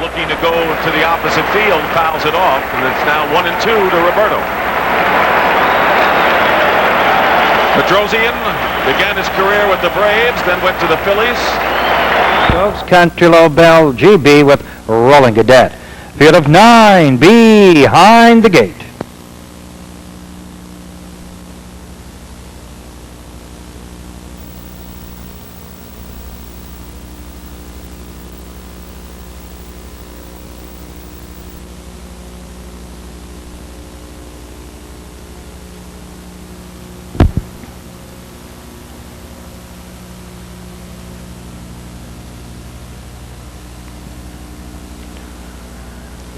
looking to go to the opposite field, fouls it off, and it's now 1-2 to Roberto. Petrosian began his career with the Braves, then went to the Phillies. Country Lobel GB with Rolling Cadet. Field of 9 behind the gate.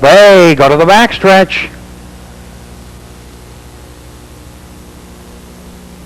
They go to the backstretch.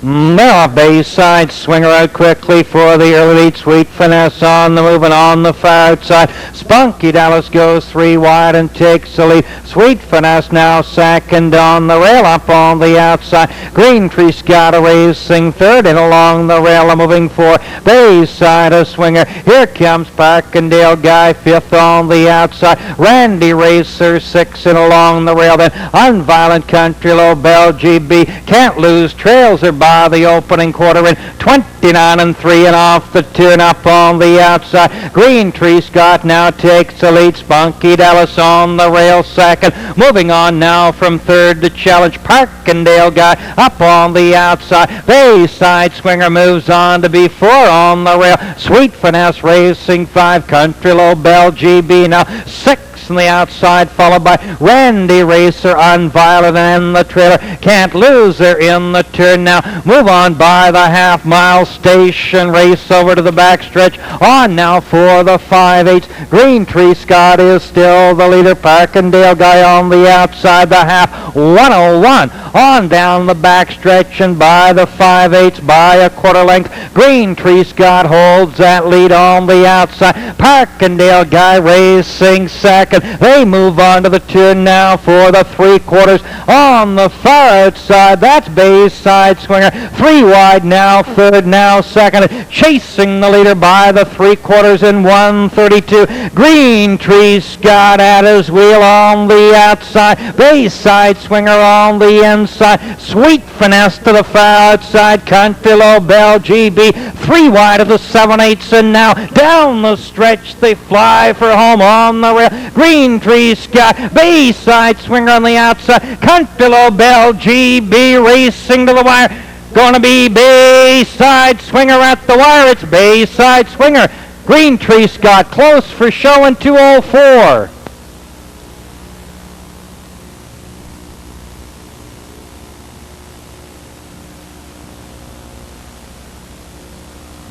Now Bayside Swinger out quickly for the early lead. Sweet Finesse on the move and on the far outside. Spunky Dallas goes 3 wide and takes the lead. Sweet Finesse now second on the rail, up on the outside. Green Tree Scott racing third, and along the rail moving for Bayside a Swinger. Here comes Parkendale Guy fifth on the outside. Randy Racer sixth and along the rail. Then Unviolent Country Lobel GB can't lose, trails her by the opening quarter in 29-3 and off the turn up on the outside. Green Tree Scott now takes the lead. Spunky Dallas on the rail second. Moving on now from third to challenge Parkendale Guy up on the outside. Bayside Swinger moves on to be 4 on the rail. Sweet Finesse racing 5. Country Lobel GB now 6 on the outside, followed by Randy Racer, Unviolent, and the trailer. Can't lose her in the turn now. Move on by the half-mile station. Race over to the backstretch. On now for the 5/8. Green Tree Scott is still the leader. Parkendale Guy on the outside. The half 101 on down the backstretch, and by the 5/8 by a quarter length. Green Tree Scott holds that lead on the outside. Parkendale Guy racing second. They move on to the turn now for the 3/4 on the far outside. That's Bayside Swinger 3 wide now, third now, second, chasing the leader by the 3/4 in 1:32. Green Tree Scott at his wheel on the outside. Bayside Swinger on the inside. Sweet Finesse to the far outside. Country Lobel GB 3 wide of the 7/8, and now down the stretch they fly for home on the rail. Green Tree Scott, Bayside Swinger on the outside. Country Lobel GB racing to the wire. Gonna be Bayside Swinger at the wire. It's Bayside Swinger. Green Tree Scott close for show in 2:04.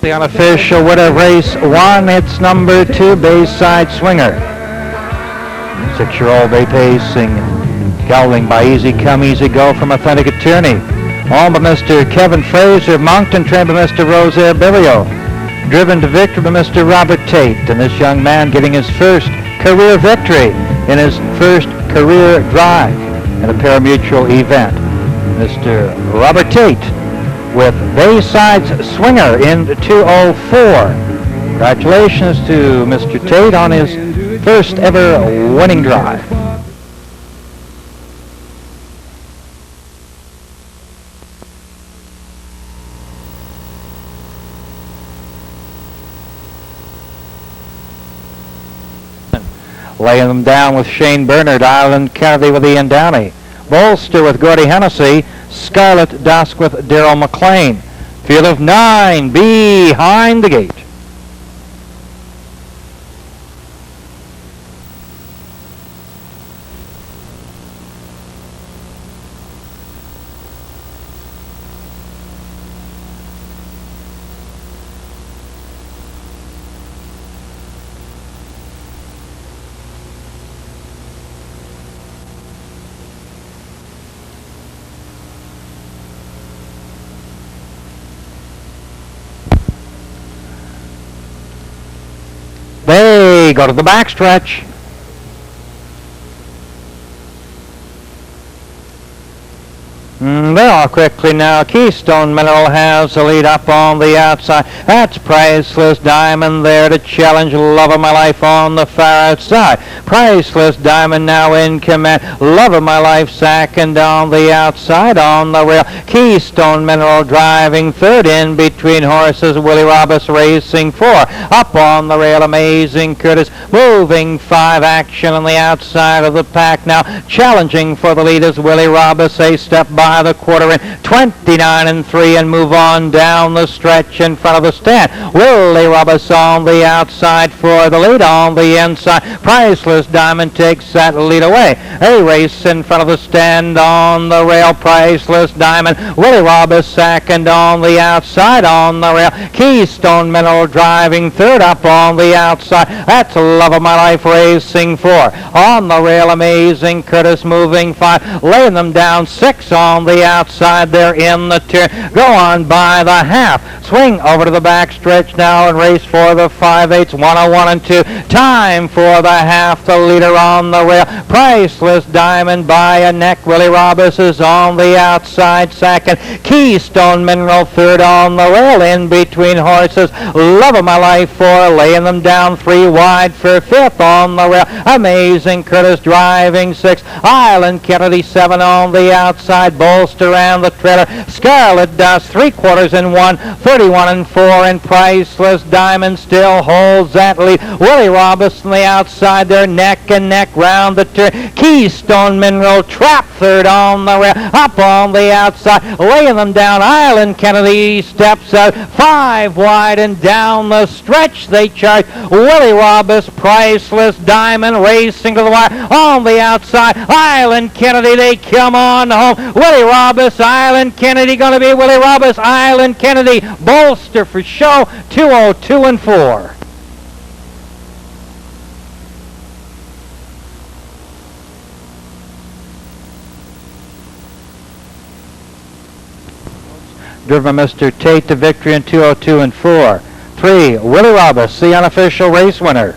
The unofficial winner of race 1, it's number 2, Bayside Swinger. 6-year-old Bay pacing, gelding by Easy Come Easy Go from Authentic Attorney. Owned by Mr. Kevin Fraser of Moncton, trained by Mr. Rosaire Barrieau. Driven to victory by Mr. Robert Tait, and this young man getting his first career victory in his first career drive in a parimutuel event. Mr. Robert Tait with Bayside's Swinger in 2:04. Congratulations to Mr. Tait on his first ever winning drive. Laying them down with Shane Bernard, Island Kennedy with Ian Downey. Bolster with Gordy Hennessy, Scarlet Dusk with Darrell McLean. Field of 9 behind the gate. They go to the backstretch. They are quickly now. Keystone Mineral has the lead up on the outside. That's Priceless Diamond there to challenge Love of My Life on the far outside. Priceless Diamond now in command. Love of My Life second on the outside on the rail. Keystone Mineral driving third in between horses. Willie Roberts racing four. Up on the rail, Amazing Curtis moving five. Action on the outside of the pack now. Challenging for the lead is Willie Roberts. A step by the quarter in 29 and 3 and move on down the stretch in front of the stand. Willie Roberts on the outside for the lead. On the inside, Priceless Diamond takes that lead away. A race in front of the stand on the rail. Priceless Diamond, Willie Roberts second on the outside on the rail. Keystone Mineral driving third up on the outside. That's Love of My Life racing four. On the rail, Amazing Curtis moving five. Laying them down six on the outside there in the turn. Go on by the half. Swing over to the back stretch now and race for the 5/8, 101 and 2. Time for the half. The leader on the rail. Priceless Diamond by a neck. Willie Roberts is on the outside second. Keystone Mineral third on the rail in between horses. Love of My Life four. Laying them down three wide for fifth on the rail. Amazing Curtis driving six. Island Kennedy seven on the outside. Bolster around the trailer. Scarlet Dust 3/4 and 1, 31 and 4, and Priceless Diamond still holds that lead. Willie Roberts on the outside there, neck and neck round the turn. Keystone Mineral trap third on the rail. Up on the outside, laying them down. Island Kennedy steps out, five wide and down the stretch they charge. Willie Roberts, Priceless Diamond racing to the wire on the outside. Island Kennedy, they come on home. Willie Roberts, Island Kennedy, going to be Willie Roberts, Island Kennedy, bolster for show, 202 and 4. Driven Mr. Tait to victory in 202 and 4. 3, Willie Roberts, the unofficial race winner.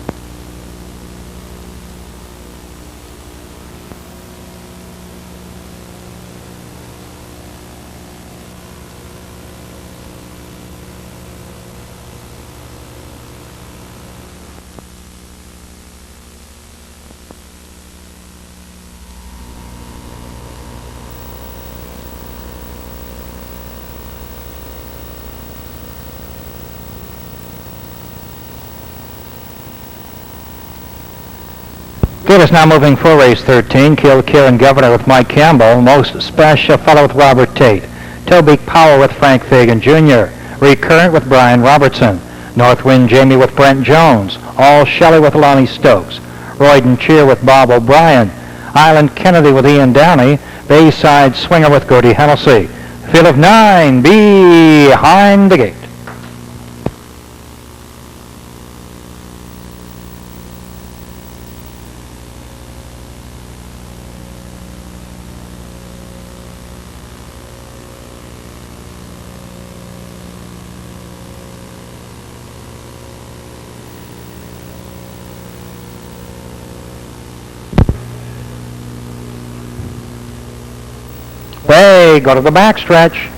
Good is now moving for race 13. Kilkieran Governor with Mike Campbell. Most Special Fellow with Robert Tait. Tobeak Power with Frank Fagan Jr. Recurrent with Brian Robertson. Northwind Jamie with Brent Jones. All Shelley with Lonnie Stokes. Royden Cheer with Bob O'Brien. Island Kennedy with Ian Downey. Bayside Swinger with Gertie Hennessy. Field of 9 behind the gate. They go to the backstretch.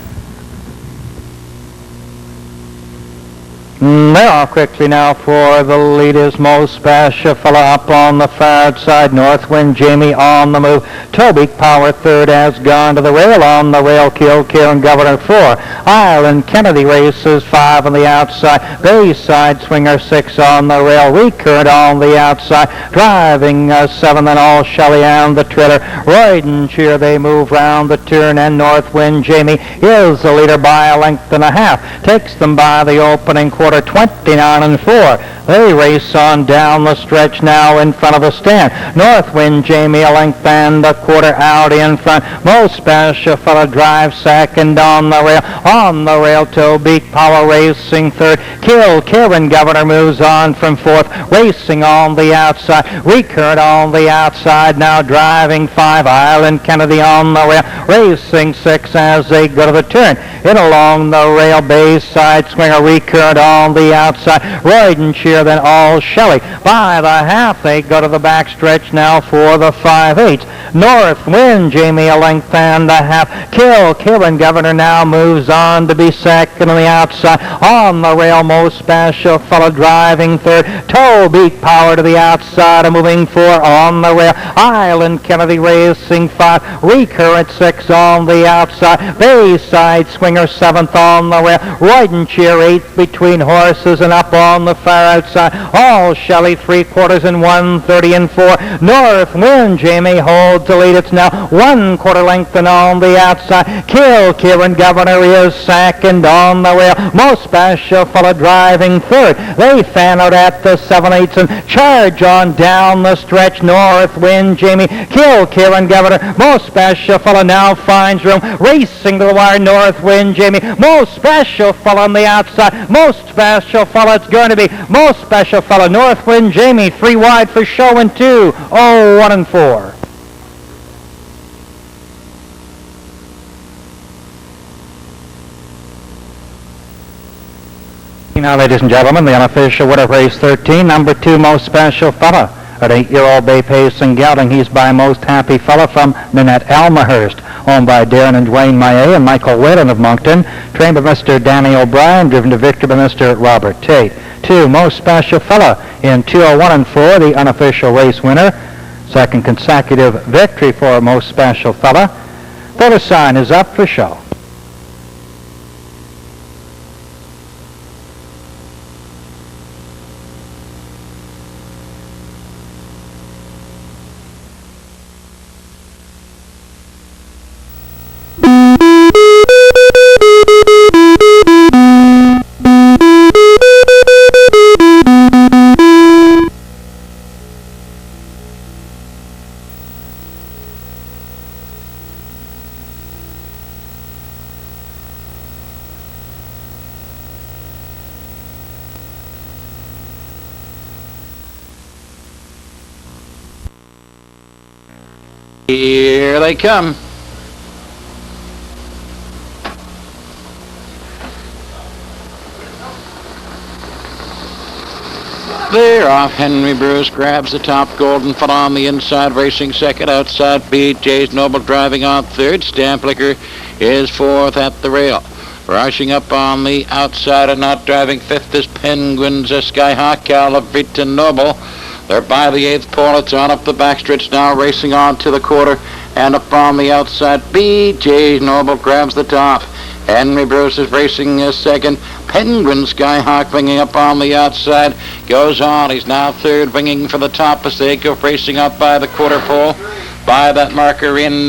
They are quickly now for the lead is Most Special Fella up on the far outside. Northwind Jamie on the move. Tobeak Power third has gone to the rail. On the rail, Kilkieran Governor 4. Island Kennedy races 5 on the outside. Bayside Swinger 6 on the rail. Recurrent on the outside. Driving 7, then All Shelley and the trailer. Royden Cheer, they move round the turn, and Northwind Jamie is the leader by a length and a half. Takes them by the opening quarter. 29 and 4. They race on down the stretch now in front of the stand. Northwind Jamie a length and a quarter out in front. Most Special Fella drives second on the rail. On the rail, Tobeak Power racing third. Kilkieran Governor moves on from fourth. Racing on the outside. Recurrent on the outside now driving 5. Island Kennedy on the rail. Racing 6 as they go to the turn. In along the rail, Bayside Swinger Recurrent on the outside. Royden Cheer clear than All Shelley. By the half, they go to the backstretch now for the 5/8. North Wind, Jamie, a length and a half. Kieran Governor now moves on to be second on the outside. On the rail, Most Special Fellow driving third. Toe Beat Power to the outside and moving four on the rail. Island Kennedy racing 5. Recurrent 6 on the outside. Bayside Swinger 7th on the rail. Royden Cheer 8th between horses and up on the far outside. All Shelley 3/4 and 1:30 and 4. North Wind, Jamie holds the lead. It's now 1/4 length and on the outside. Kieran Governor is second on the rail. Most Special Fellow driving third. They fan out at the 7/8 and charge on down the stretch. North Wind, Jamie, Kieran Governor. Most Special Fellow now finds room. Racing to the wire, North Wind, Jamie. Most Special Fellow on the outside. Most Special Fellow, it's going to be Most Special Fellow. North Wind, Jamie, 3 wide for show and 2. 1 and 4. Now, ladies and gentlemen, the unofficial winner of race 13, number 2, Most Special Fella. At 8-year-old Bay Pace and Gelding, he's by Most Happy Fella from Nanette Almahurst, owned by Darren and Dwayne Maillet and Michael Whalen of Moncton, trained by Mr. Danny O'Brien, driven to victory by Mr. Robert Tait. 2, Most Special Fella in 2:01 and 4, the unofficial race winner. Second consecutive victory for Most Special Fella. The other sign is up for show. Here they come. They're off. Henry Bruce grabs the top. Golden Foot on the inside, racing second. Outside, BJ's Noble driving on third. Stamplicker is fourth at the rail. Rushing up on the outside and not driving fifth is Penguins, Skyhawk, Calavita Noble. They're by the 8th pole. It's on up the backstretch now, racing on to the quarter. And up on the outside, BJ Noble grabs the top. Henry Bruce is racing second. Penguin Skyhawk winging up on the outside. Goes on. He's now third, winging for the top as they go racing up by the quarter pole. By that marker in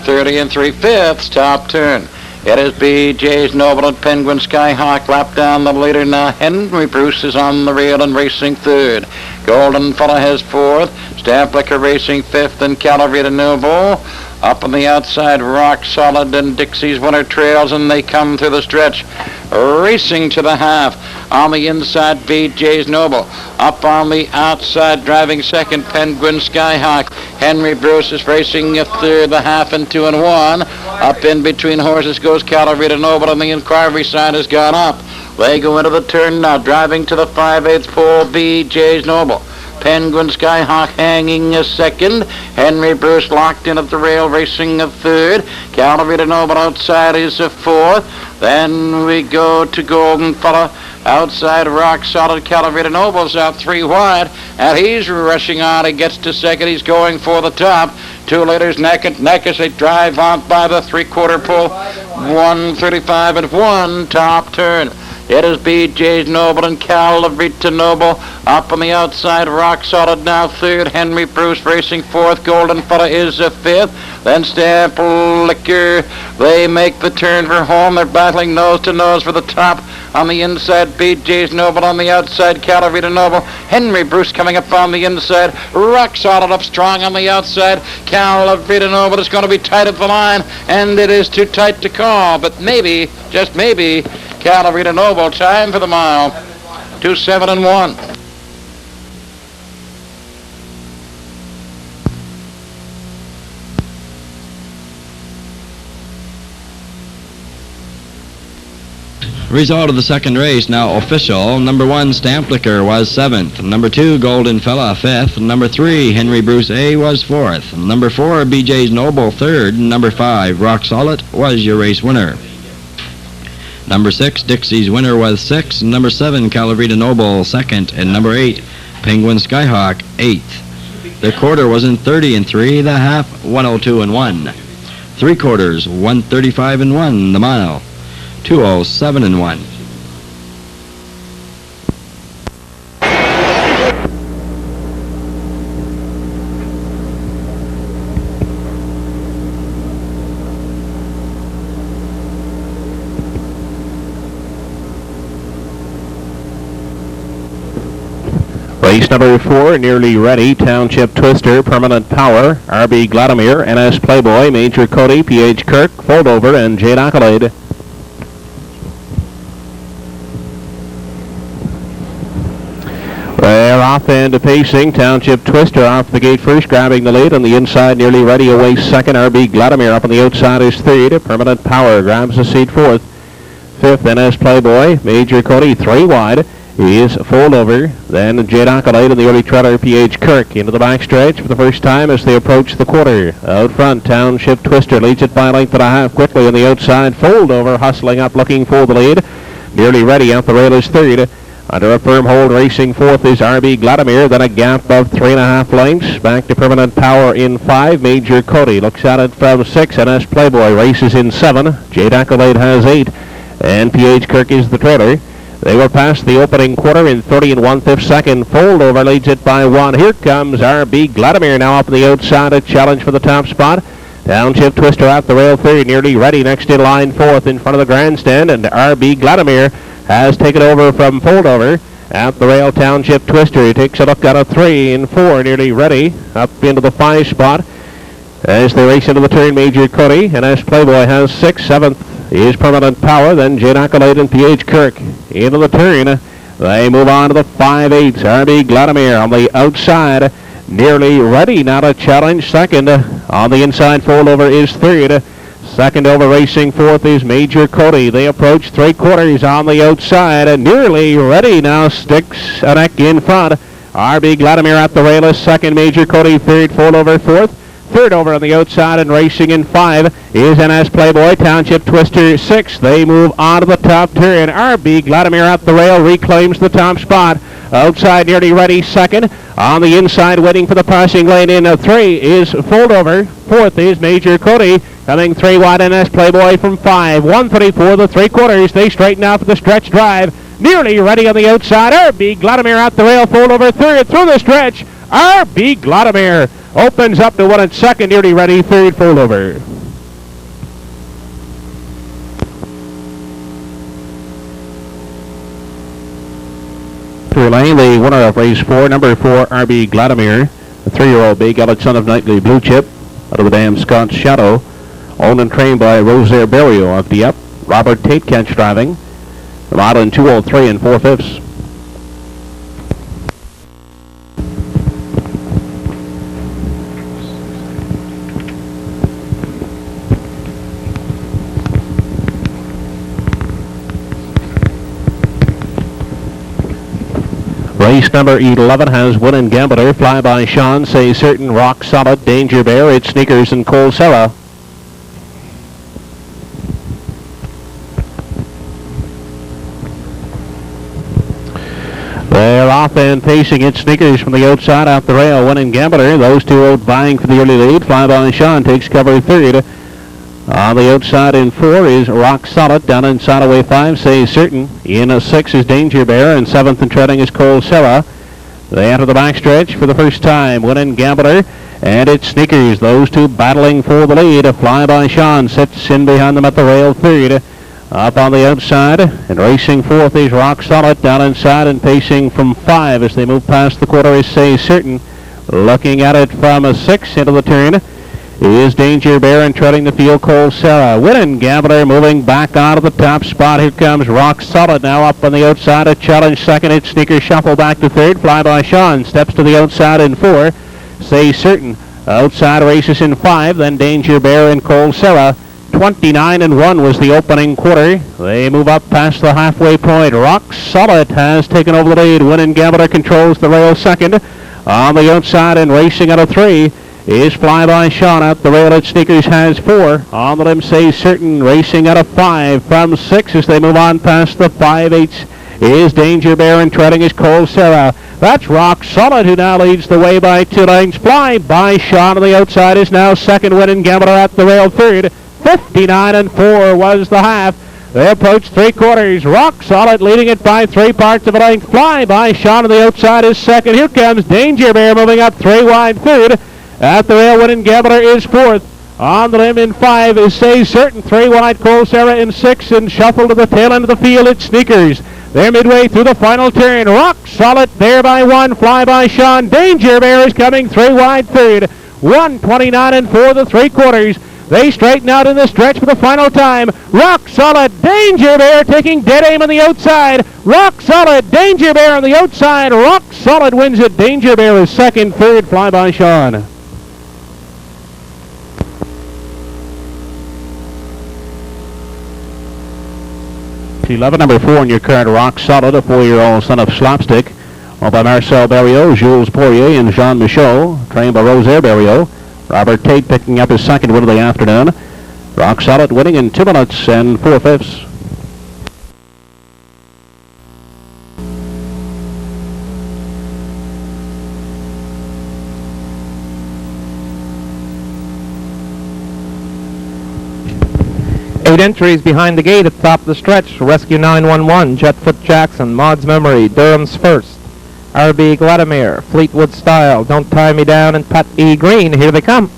30 3/5 top turn. It is BJ's Noble and Penguin Skyhawk lap down the leader now. Henry Bruce is on the rail and racing third. Golden Fella has fourth. Stamplicker racing fifth and Calavita Noble. Up on the outside, Rock Solid and Dixie's Winner trails, and they come through the stretch. Racing to the half. On the inside, BJ's Noble. Up on the outside, driving second, Penguin Skyhawk. Henry Bruce is racing a third, the half and 2 and 1. Up in between horses goes Calavita Noble, and the inquiry sign has gone up. They go into the turn now, driving to the 5/8 pole, BJ's Noble. Penguin Skyhawk hanging a second. Henry Bruce locked in at the rail, racing a third. Calavita Noble outside is a fourth. Then we go to Golden Fella. Outside, Rock Solid. Calavita Noble's out 3 wide, and he's rushing on. He gets to second. He's going for the top. 2 leaders neck and neck as they drive on by the 3/4 pole. 1:35 and 1 top turn. It is BJ's Noble and Calavita Noble. Up on the outside, Rock Solid now third. Henry Bruce racing fourth. Golden Fella is a fifth. Then Stamplicker. They make the turn for home. They're battling nose to nose for the top. On the inside, BJ's Noble. On the outside, Calavita Noble. Henry Bruce coming up on the inside. Rock Solid up strong on the outside. Calavita Noble is going to be tight at the line, and it is too tight to call. But maybe, just maybe, Calavita Noble, time for the mile. 2:07 and 1. Result of the second race now official. Number 1, Stamplicker, was 7th. Number 2, Golden Fella, 5th. Number 3, Henry Bruce A, was 4th. Number 4, BJ's Noble, 3rd. Number 5, Rock Solid, was your race winner. Number 6, Dixie's Winner, was 6th. Number 7, Calavrita Noble, 2nd. And number 8, Penguin Skyhawk, 8th. The quarter was in 30 and 3. The half, 102 and 1. 3 quarters, 135 and 1. The mile, 207 and 1. Race number 4, nearly ready. Township Twister, Permanent Power, RB Gladamire, NS Playboy, Major Cody, PH Kirk, Foldover, and Jade Accolade. They're off and pacing. Township Twister off the gate first, grabbing the lead. On the inside, nearly ready, away second. RB Gladamire up on the outside is third. Permanent Power grabs the seat fourth. Fifth, NS Playboy. Major Cody 3 wide. He is Foldover. Then Jade Accolade and the early treader PH Kirk into the backstretch for the first time as they approach the quarter. Out front, Township Twister leads it by a length and a half quickly on the outside. Foldover hustling up, looking for the lead. Nearly ready out the rail is third. Under a firm hold, racing fourth is RB Gladamire. Then a gap of 3.5 lengths. Back to Permanent Power in 5. Major Cody looks at it from 6. NS Playboy races in 7. Jade Accolade has 8. And PH Kirk is the trailer. They were past the opening quarter in 30 and 1/5 second. Foldover leads it by 1. Here comes RB Gladamire now up on the outside. A challenge for the top spot. Township Twister at the rail third. Nearly ready. Next in line fourth in front of the grandstand. And RB Gladamire has taken over from Foldover. At the rail, Township Twister. He takes a look at a 3 and 4. Nearly ready. Up into the 5 spot. As they race into the turn, Major Cody. And as Playboy has 6. 7th is Permanent Power. Then Jade Accolade and PH Kirk into the turn. They move on to the 5/8. RB Gladamire on the outside. Nearly ready now to challenge second. On the inside, Foldover is third. Second over racing fourth is Major Cody. They approach 3 quarters on the outside. Nearly ready now, sticks a neck in front. RB Gladamire at the rail is second. Major Cody third. Foldover fourth. Third over on the outside and racing in 5 is NS Playboy. Township Twister 6. They move on to the top turn. RB Gladamire at the rail reclaims the top spot. Outside nearly ready second. On the inside waiting for the passing lane in 3 is Foldover. Fourth is Major Cody. Coming 3 wide, NS Playboy from 5. 1:34 the 3 quarters. They straighten out for the stretch drive. Nearly ready on the outside. RB Gladamire at the rail. Foldover third through the stretch. RB Gladamire opens up to 1 at second. Nearly ready third. Foldover. Lane, the winner of race 4, number 4, RB Gladamire, the 3-year-old big Elliot son of Knightley Blue Chip, out of the dam Scott's Shadow, owned and trained by Rosaire Barrieau of the up. Robert Tait catch driving. The model in 203 and 4/5. Race number 11 has Win and Gambler, Fly by Sean, Say Certain, Rock Solid, Danger Bear, It's Sneakers, and Cole Sarah. They're off and pacing. It's Sneakers from the outside out the rail. Win and Gambler, those two out vying for the early lead. Fly by Sean takes cover third. On the outside in 4 is Rock Solid. Down inside away 5, Say Certain. In 6 is Danger Bear, and 7th and treading is Cole Sarah. They enter the backstretch for the first time. Win and Gambler, and it's Sneakers. Those two battling for the lead. A Fly by Sean sits in behind them at the rail third. Up on the outside, and racing fourth is Rock Solid. Down inside and pacing from 5 as they move past the quarter is Say Certain. Looking at it from a 6 into the turn is Danger Bear, and treading the field Cole Sarah. Win and Gambler moving back out of the top spot. Here comes Rock Solid now up on the outside. A challenge second. It's Sneaker shuffle back to third. Fly by Sean steps to the outside in 4. Say Certain outside races in 5. Then Danger Bear and Cole Sarah 29-1 was the opening quarter. They move up past the halfway point. Rock Solid has taken over the lead. Winning Gambler controls the rail second. On the outside and racing out of 3 is Flyby Sean. At the rail at Sneakers has 4. On the limb Say Certain racing out of 5 from 6 as they move on past the 5/8 is Danger Bear, and treading is Cole Sarah. That's Rock Solid, who now leads the way by 2 lengths. Flyby Sean on the outside is now second. Winning Gambler at the rail third. 59-4 was the half. They approach 3/4. Rock Solid leading it by 3 parts of a length. Flyby Sean on the outside is second. Here comes Danger Bear moving up 3 wide third. At the rail, Winning Gambler is 4th. On the limb in 5 is Say Certain. 3 wide, Cole Sarah in 6, and shuffle to the tail end of the field. It's Sneakers. They're midway through the final turn. Rock Solid there by 1. Flyby Sean. Danger Bear is coming 3 wide third. 1:29-4 the 3/4. They straighten out in the stretch for the final time. Rock Solid, Danger Bear taking dead aim on the outside. Rock Solid, Danger Bear on the outside. Rock Solid wins it. Danger Bear is second, third, Flyby Sean. 11, number 4 in your card, Rock Solid, a 4-year-old son of Slapstick, owned by Marcel Barrieau, Jules Poirier, and Jean Michaud, trained by Rosaire Barrieau. Robert Tait picking up his second win of the afternoon. Rock Solid winning in 2 minutes and 4/5. Eight entries behind the gate at the top of the stretch. Rescue 911, Jetfoot Jackson, Maud's Memory, Durham's First, RB Gladamire, Fleetwood Style, Don't Tie Me Down, and Tait E. Green. Here they come.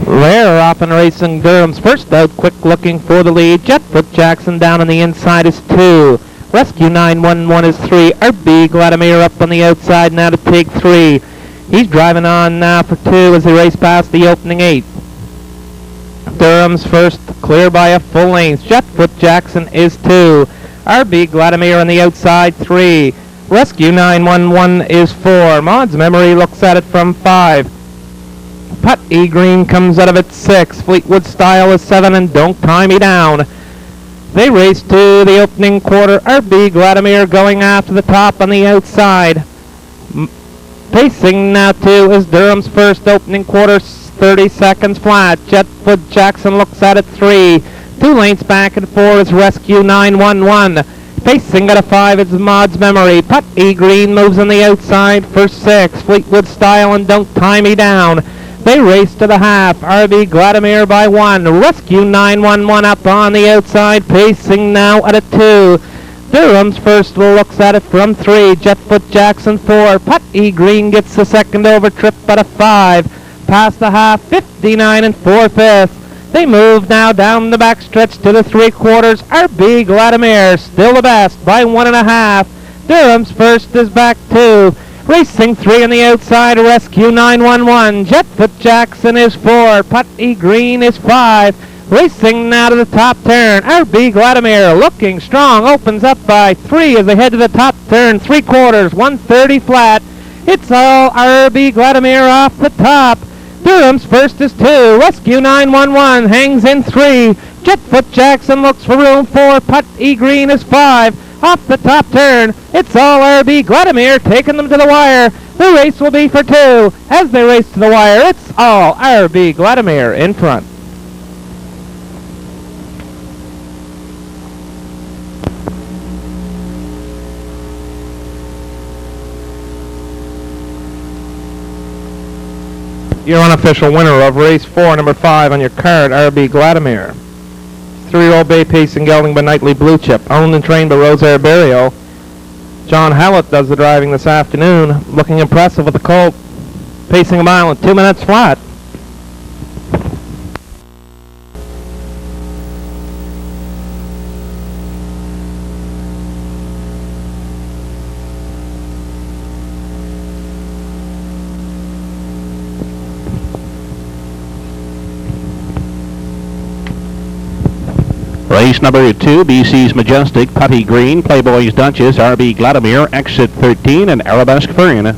They're off and racing. Durham's First out, quick looking for the lead. Jetfoot Jackson down on the inside is 2. Rescue 911 is 3. RB Gladamire up on the outside now to take 3. He's driving on now for 2 as they race past the opening 8. Durham's First clear by a full length. Jetfoot Jackson is 2. RB Gladamire on the outside 3. Rescue 911 is 4. Maud's Memory looks at it from 5. Tait E. Green comes out of it 6. Fleetwood Style is 7, and Don't Tie Me Down. They race to the opening quarter. RB Gladamire going after the top on the outside. Pacing now 2 is Durham's First, opening quarter 30 seconds flat. Jetfoot Jackson looks at it 3. 2 lengths back and 4 is Rescue 911. Pacing at a 5 is Maud's Memory. Tait E. Green moves on the outside for 6. Fleetwood Style and Don't Tie Me Down. They race to the half. RB Gladamire by 1. Rescue 911 up on the outside. Pacing now at a 2. Durham's First looks at it from 3. Jetfoot Jackson 4. Tait E. Green gets the second over trip at a 5. Past the half, 59 4/5. They move now down the backstretch to the 3/4. RB Gladamire still the best by 1.5. Durham's First is back 2. Racing 3 on the outside, Rescue 911. Jetfoot Jackson is 4. Tait E. Green is 5. Racing now to the top turn. RB Gladamire looking strong. Opens up by 3 as they head to the top turn. 3/4, 130 flat. It's all RB Gladamire off the top. Durham's First is 2. Rescue 911 hangs in 3. Jetfoot Jackson looks for room 4. Tait E. Green is 5. Off the top turn. It's all RB Gladamire taking them to the wire. The race will be for 2. As they race to the wire, it's all RB Gladamire in front. Your unofficial winner of race 4, number 5 on your card, RB Gladamire. 3-year-old bay pacing gelding by Nightly Blue Chip, owned and trained by Rosaire Barrieau. John Hallett does the driving this afternoon, looking impressive with the colt, pacing a mile in 2 minutes flat. Race number 2, BC's Majestic, Tait E. Green, Playboy's Duchess, RB Gladamire, Exit 13, and Arabesque Fern.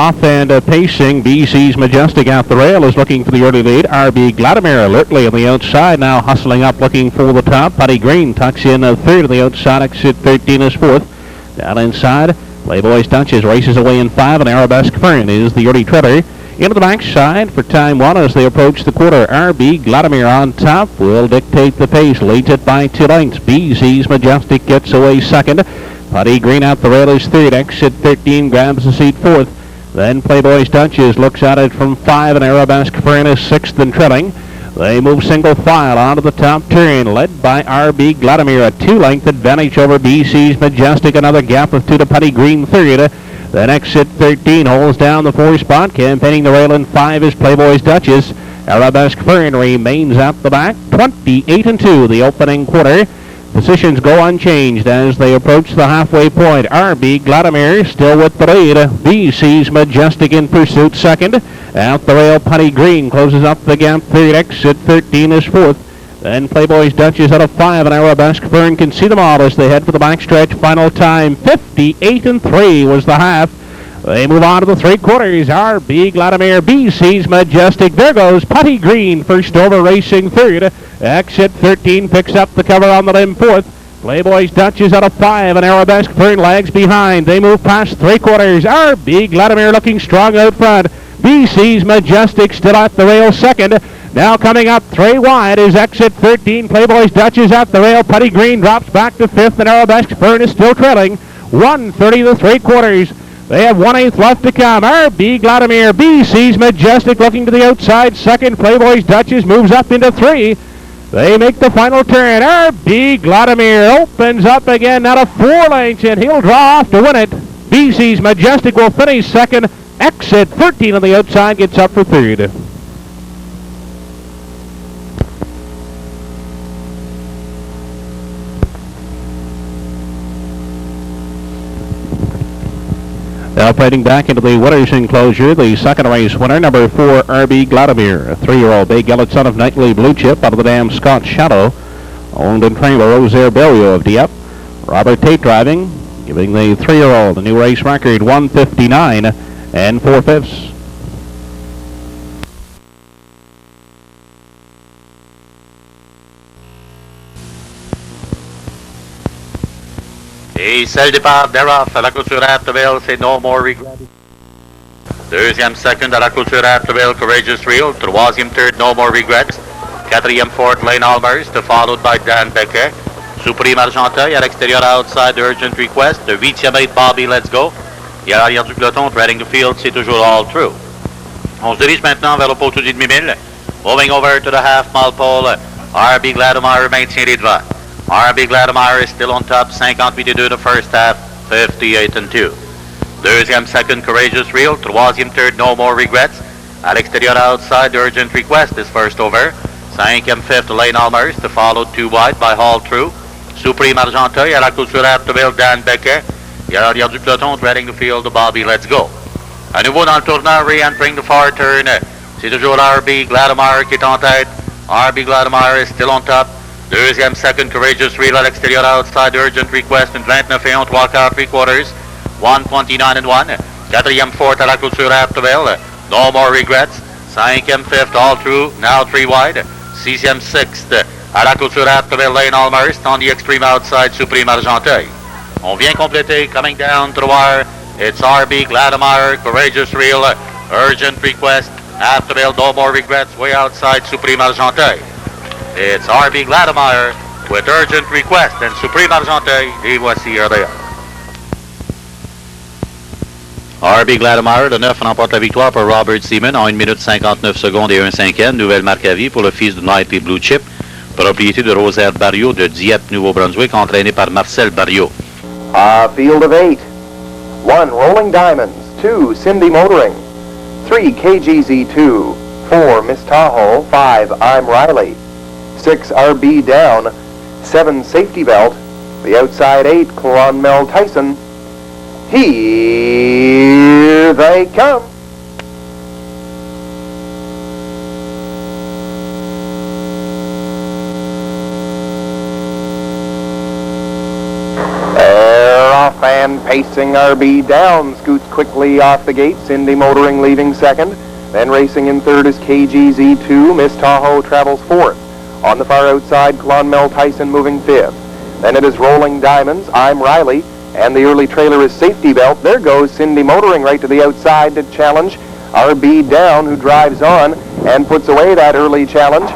off and pacing. BC's Majestic out the rail is looking for the early lead. RB Gladamire alertly on the outside, now hustling up looking for the top. Putty Green tucks in third on the outside. Exit 13 is fourth. Down inside, Playboy's Duchess races away in 5, and Arabesque Fern is the early treader. Into the backside for time 1 as they approach the quarter. RB Gladamire on top will dictate the pace. Leads it by 2 lengths. BC's Majestic gets away second. Putty Green out the rail is third. Exit 13 grabs the seat fourth. Then Playboy's Duchess looks at it from 5, and Arabesque Fern is sixth and trailing. They move single file onto the top turn, led by RB Gladamire. A 2-length advantage over BC's Majestic. Another gap of 2 to Putty Green third. Then exit 13 holds down the 4 spot. Campaigning the rail in 5 is Playboy's Duchess. Arabesque Fern remains at the back. 28-2 the opening quarter. Positions go unchanged as they approach the halfway point. RB Gladamire still with the lead. BC's Majestic in pursuit second. Out the rail, Putty Green closes up the gap third. Exit 13 is fourth. Then Playboy's Duchess out of 5, and Arabesque Fern can see them all as they head for the backstretch. Final time, 58-3 was the half. They move on to the 3 quarters. RB Gladamire, BC's Majestic. There goes Putty Green, first over, racing third. Exit 13 picks up the cover on the limb fourth. Playboy's Duchess out of 5, and Arabesque Fern lags behind. They move past 3 quarters. RB Gladamire looking strong out front. BC's Majestic still at the rail second. Now coming up 3 wide is exit 13. Playboy's Duchess at the rail. Putty Green drops back to 5th, and Arabesque Fern is still trailing. 1:30 the 3 quarters. They have 1/8 left to come. RB Gladamire, BC's Majestic looking to the outside. Second, Playboy's Duchess moves up into 3. They make the final turn. RB Gladamire opens up again, now to 4 lengths, and he'll draw off to win it. BC's Majestic will finish second. Exit 13 on the outside gets up for third. Now fighting back into the winner's enclosure, the second race winner, number 4, RB Gladamire, a 3-year-old bay gelded son of Knightley Blue Chip out of the Downs Scott Shadow, owned and trained by Rosaire Barrieau of Dieppe. Robert Tait driving, giving the 3-year-old a new race record, 1:59 and 4/5. Et c'est le départ d'Eroff à la clôture Apteville, c'est No More Regret. Deuxième, second à la clôture Apteville, Courageous Real. Troisième, third, No More Regrets. Quatrième, fourth, Lane Almers, followed by Dan Becker. Supreme Argenteuil à l'extérieur outside, Urgent Request. Le 8e, 8, Bobby Let's Go. Et à l'arrière du peloton, threading the field, c'est toujours All True. On se dirige maintenant vers le poteau du demi-mille. Moving over to the half-mile pole, RB Gladamire maintient les devants. RB Gladamire is still on top, 58-2 the first half, 58-2. Deuxième, second, Courageous Real. Troisième, third, No More Regrets. À l'extérieur outside, Urgent Request is first over. Cinquième, fifth, Lane Almers, followed 2 wide by All True. Supreme Argenteuil à la clôture Apteville, Dan Becker. Et à l'arrière du peloton, threading the field, the Bobby Let's Go. À nouveau dans le tournant, re-entering the far turn. C'est toujours RB Gladamire qui est en tête. RB Gladamire is still on top. Deuxième, second, Courageous Real à l'extérieur outside, Urgent Request, une 29-1, 3/4, 3/4, 1:29-1. Quatrième, fourth à la clôture Apteville, No More Regrets. Cinquième, fifth, All True, now 3 wide. Sixième, sixth à la clôture Apteville, Lane Almers, on the extreme outside, Supreme Argenteuil. On vient compléter, coming down to the wire, it's RB Gladamire, Courageous Real, Urgent Request, Apteville, No More Regrets, way outside, Supreme Argenteuil. It's RB Gladamire with Urgent Request and Supreme Argenteuil. Et voici RDA. RB Gladamire, le 9, remporte la victoire pour Robert Seaman en 1 minute 59 secondes et 1/5. Nouvelle marque à vie pour le fils de Knightley Blue Chip, propriété de Rosaire Barrieau de Dieppe, Nouveau-Brunswick, entraîné par Marcel Barrieau. A field of 8. 1, Rolling Diamonds. 2, Cindy Motoring. 3, KGZ2. 4, Miss Tahoe. 5, I'm Riley. 6, RB Down. 7, Safety Belt. The outside 8, Clonmel Tyson. Here they come. They're off and pacing. Racing RB Down scoots quickly off the gate. Cindy Motoring leaving second. Then racing in third is KGZ2. Miss Tahoe travels fourth. On the far outside, Clonmel Tyson moving fifth. Then it is Rolling Diamonds, I'm Riley, and the early trailer is Safety Belt. There goes Cindy Motoring right to the outside to challenge RB Down, who drives on and puts away that early challenge.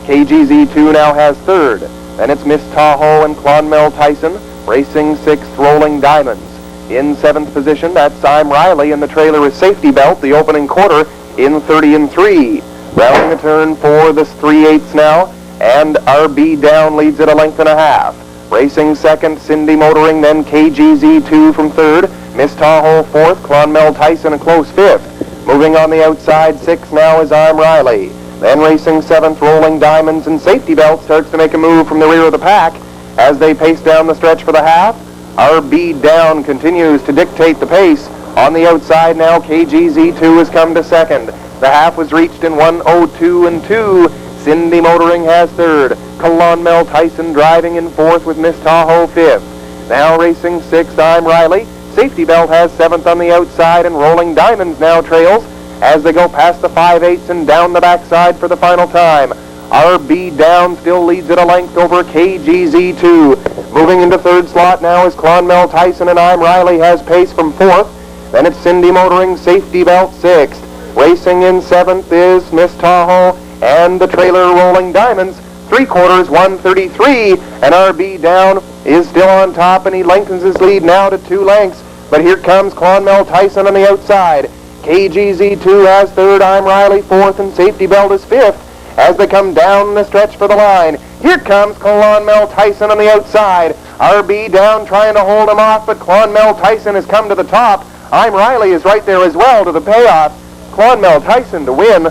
KGZ2 now has third. Then it's Miss Tahoe and Clonmel Tyson, racing sixth, Rolling Diamonds. In seventh position, that's I'm Riley, and the trailer is Safety Belt, the opening quarter in 30 and 3. Rounding the turn for the 3/8 now, and RB Down leads at a length and a half. Racing second, Cindy Motoring, then KGZ2 from third. Miss Tahoe fourth, Clonmel Tyson a close fifth. Moving on the outside, sixth now is I'm Riley. Then racing seventh, Rolling Diamonds, and Safety Belt starts to make a move from the rear of the pack as they pace down the stretch for the half. RB Down continues to dictate the pace. On the outside now, KGZ2 has come to second. The half was reached in 1:02 and 2. Cindy Motoring has third. Clonmel Tyson driving in fourth with Miss Tahoe fifth. Now racing sixth, I'm Riley. Safety Belt has seventh on the outside, and Rolling Diamonds now trails as they go past the 5/8 and down the backside for the final time. RB Down still leads at a length over KGZ2. Moving into third slot now is Clonmel Tyson, and I'm Riley has pace from fourth. Then it's Cindy Motoring, Safety Belt sixth. Racing in seventh is Miss Tahoe and the trailer Rolling Diamonds. 3/4, 1:33, and RB Down is still on top, and he lengthens his lead now to 2 lengths. But here comes Clonmel Tyson on the outside. KGZ2 has third, I'm Riley fourth, and Safety Belt is fifth as they come down the stretch for the line. Here comes Clonmel Tyson on the outside. RB Down trying to hold him off, but Clonmel Tyson has come to the top. I'm Riley is right there as well to the payoff. Clonmel Tyson to win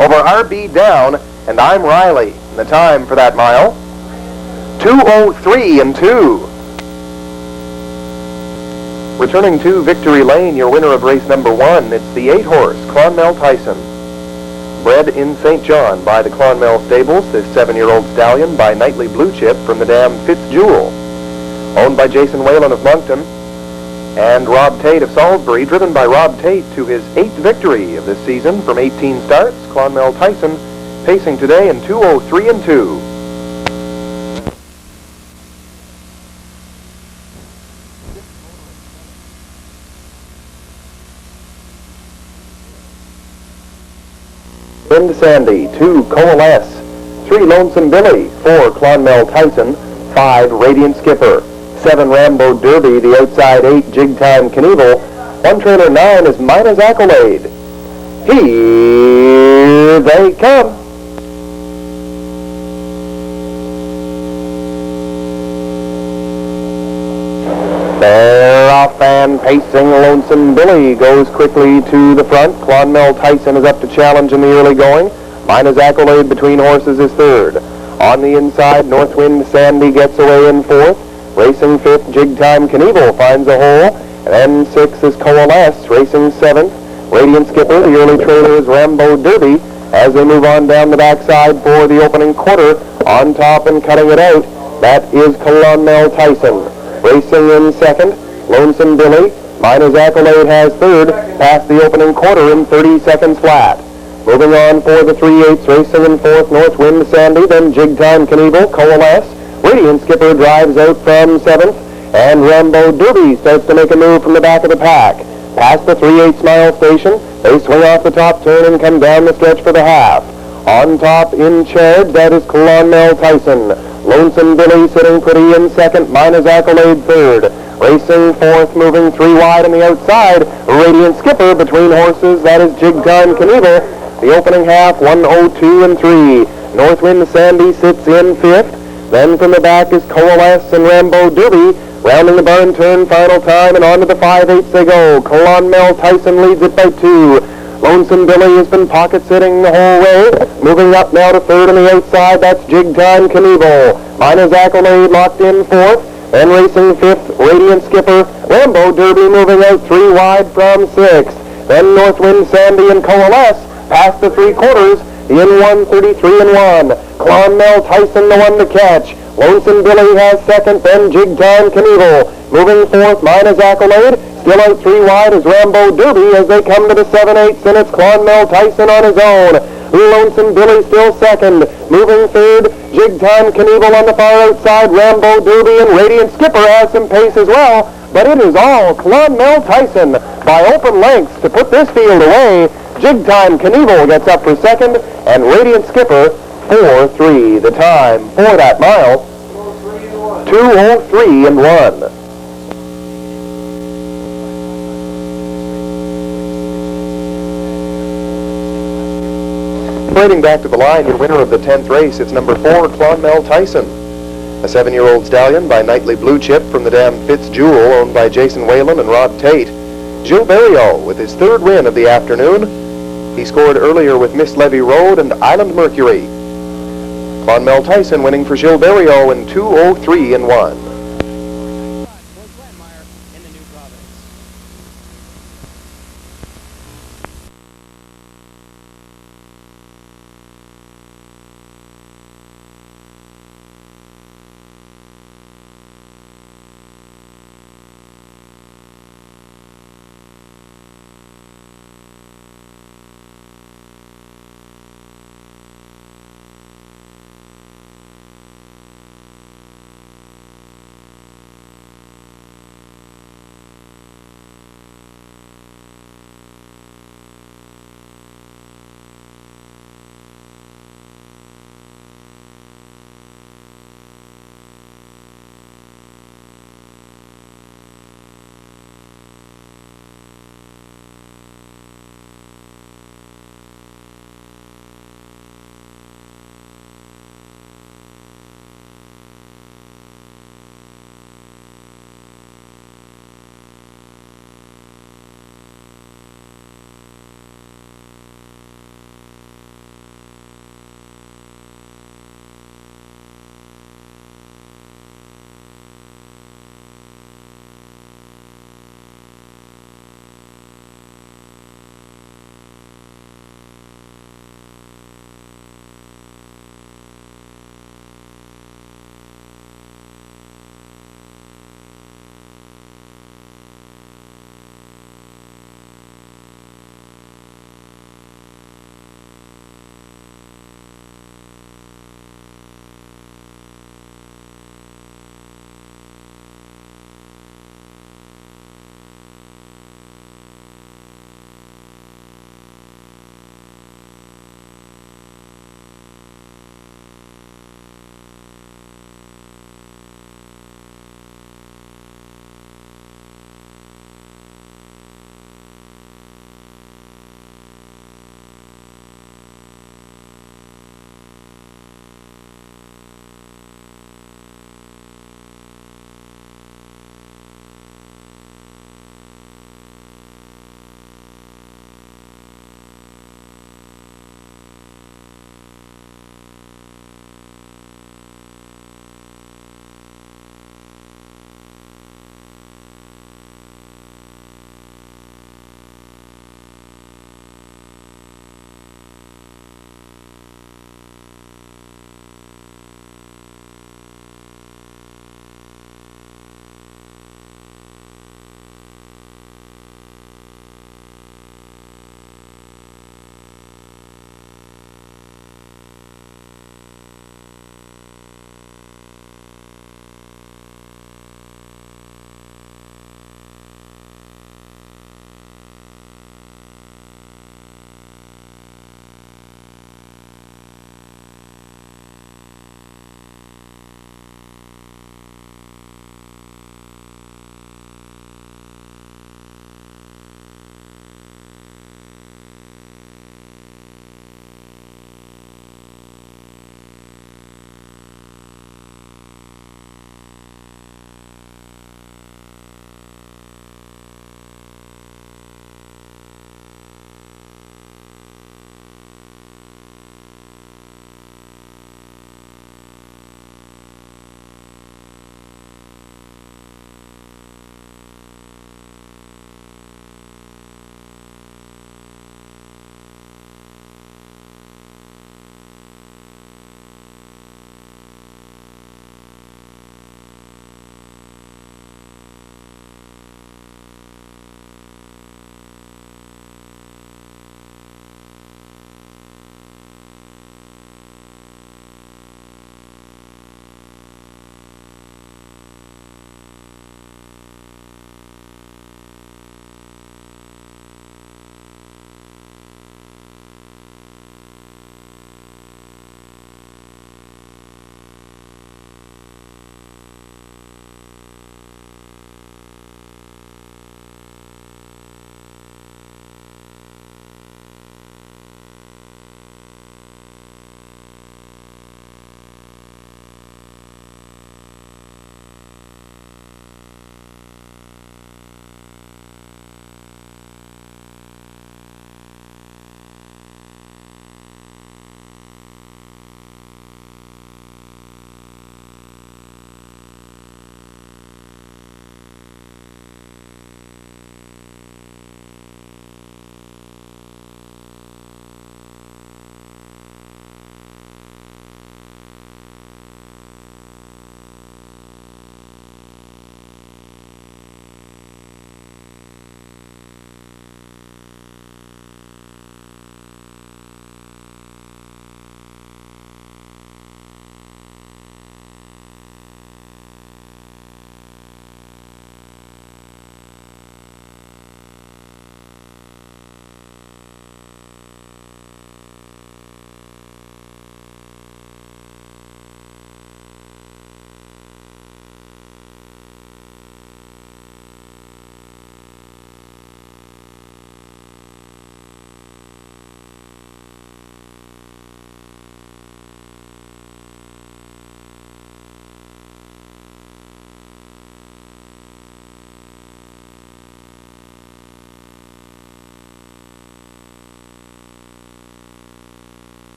over RB Down, and I'm Riley. The time for that mile, 2:03 and 2. Returning to victory lane, your winner of race number 1, it's the 8-horse, Clonmel Tyson. Bred in Saint John by the Clonmel Stables, this 7-year-old stallion by Nightly Blue Chip from the dam Fitzjewel. Owned by Jason Whalen of Moncton and Rob Tait of Salisbury, driven by Rob Tait to his 8th victory of this season from 18 starts. Clonmel Tyson pacing today in 2:03 and 2. Into Sandy, 2 Coalesce, 3 Lonesome Billy, 4 Clonmel Tyson, 5 Radiant Skipper, 7 Rambo Derby, the outside 8 Jig Time Knievel, 1 trailer 9 is Mina's Accolade. Here they come. They're off and pacing. Lonesome Billy goes quickly to the front. Clonmel Tyson is up to challenge in the early going. Mina's Accolade between horses is third. On the inside, Northwind Sandy gets away in fourth. Racing fifth, Jig Time Knievel finds a hole. And then sixth is Coalesce, racing seventh. Radiant Skipper, the early trailer is Rambo Derby. As they move on down the backside for the opening quarter, on top and cutting it out, that is Clonmel Tyson. Racing in second, Lonesome Billy. Mina's Accolade has third, past the opening quarter in 30 seconds flat. Moving on for the 3/8, racing in fourth, Northwind Sandy, then Jig Time Knievel, Coalesce. Radiant Skipper drives out from seventh, and Rambo Derby starts to make a move from the back of the pack. Past the 3/8 mile station, they swing off the top turn and come down the stretch for the half. On top in charge, that is Clonmel Tyson. Lonesome Billy sitting pretty in second, Mina's Accolade third. Racing fourth, moving 3 wide on the outside, Radiant Skipper between horses, that is Jig Time Knievel. The opening half, 1:02 and 3. Northwind Sandy sits in fifth. Then from the back is Coalesce and Rambo Derby. Rounding the barn turn, final time, and on to the 5/8 they go. Clonmel Tyson leads it by 2. Lonesome Billy has been pocket sitting the whole way. Moving up now to third on the outside, that's Jig Time Knievel. Mina's Accolade locked in fourth. Then racing fifth, Radiant Skipper. Rambo Derby moving out 3 wide from sixth. Then Northwind Sandy and Coalesce past the 3/4 in 1:33 and 1. Clonmel Tyson the one to catch. Lonesome Billy has second, then Jig Time Knievel. Moving fourth, Minus Accolade. Still out 3 wide is Rambo Doobie as they come to the 7/8, and it's Clonmel Tyson on his own. Lonesome Billy still second. Moving third, Jig Time Knievel on the far outside. Rambo Doobie and Radiant Skipper has some pace as well. But it is all Clonmel Tyson by open lengths to put this field away. Jig Time Knievel gets up for second, and Radiant Skipper 4-3. The time for that mile, 2:03 and 1. Parading back to the line, your winner of the 10th race, it's number 4, Clonmel Tyson. A 7-year-old stallion by Nightly Blue Chip from the dam Fitzjewel, owned by Jason Whalen and Rob Tait. Gilles Barrieau with his 3rd win of the afternoon. He scored earlier with Miss Levy Road and Island Mercury. Clonmel Tyson winning for Gilles Barrieau in 2:03 and 1.